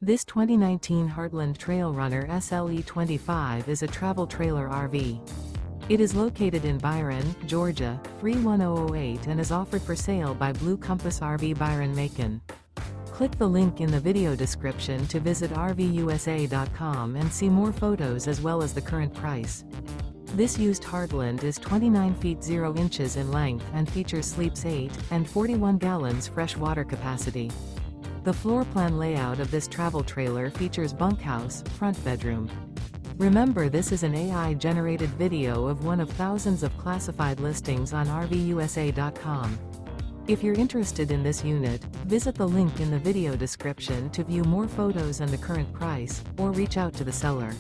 This 2019 Heartland Trail Runner SLE 25 is a travel trailer RV. It is located in Byron, Georgia, 31008 and is offered for sale by Blue Compass RV Byron-Macon. Click the link in the video description to visit RVUSA.com and see more photos as well as the current price. This used Heartland is 29 feet 0 inches in length and features sleeps 8 and 41 gallons fresh water capacity. The floor plan layout of this travel trailer features bunkhouse, front bedroom. Remember, this is an AI-generated video of one of thousands of classified listings on RVUSA.com. If you're interested in this unit, visit the link in the video description to view more photos and the current price, or reach out to the seller.